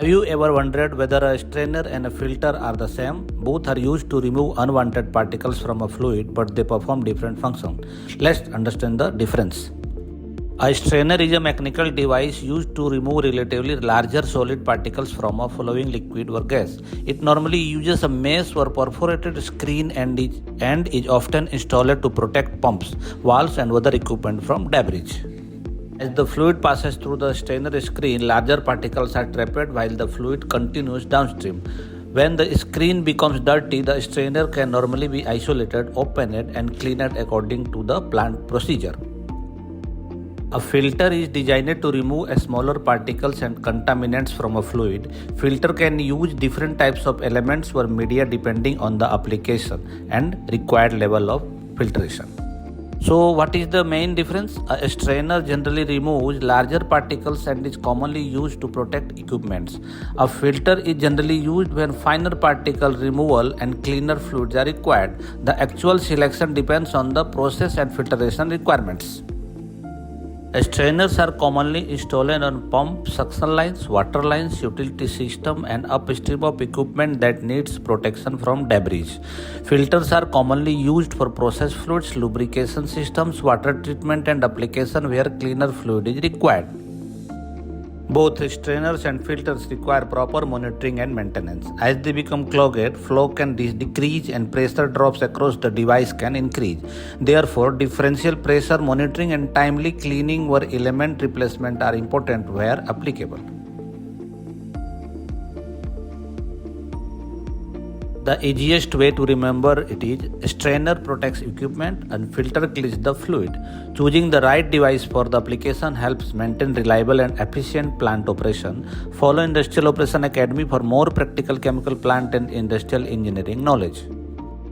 Have you ever wondered whether a strainer and a filter are the same? Both are used to remove unwanted particles from a fluid, but they perform different functions. Let's understand the difference. A strainer is a mechanical device used to remove relatively larger solid particles from a flowing liquid or gas. It normally uses a mesh or perforated screen and is often installed to protect pumps, valves and other equipment from debris. As the fluid passes through the strainer screen, larger particles are trapped while the fluid continues downstream. When the screen becomes dirty, the strainer can normally be isolated, opened and cleaned according to the planned procedure. A filter is designed to remove smaller particles and contaminants from a fluid. Filter can use different types of elements or media depending on the application and required level of filtration. So what is the main difference? A strainer generally removes larger particles and is commonly used to protect equipments. A filter is generally used when finer particle removal and cleaner fluids are required. The actual selection depends on the process and filtration requirements. Strainers are commonly installed on pumps, suction lines, water lines, utility system and upstream of equipment that needs protection from debris. Filters are commonly used for process fluids, lubrication systems, water treatment and application where cleaner fluid is required. Both strainers and filters require proper monitoring and maintenance. As they become clogged, flow can decrease and pressure drops across the device can increase. Therefore, differential pressure monitoring and timely cleaning or element replacement are important where applicable. The easiest way to remember it is strainer protects equipment and filter cleans the fluid. Choosing the right device for the application helps maintain reliable and efficient plant operation. Follow Industrial Operation Academy for more practical chemical plant and industrial engineering knowledge.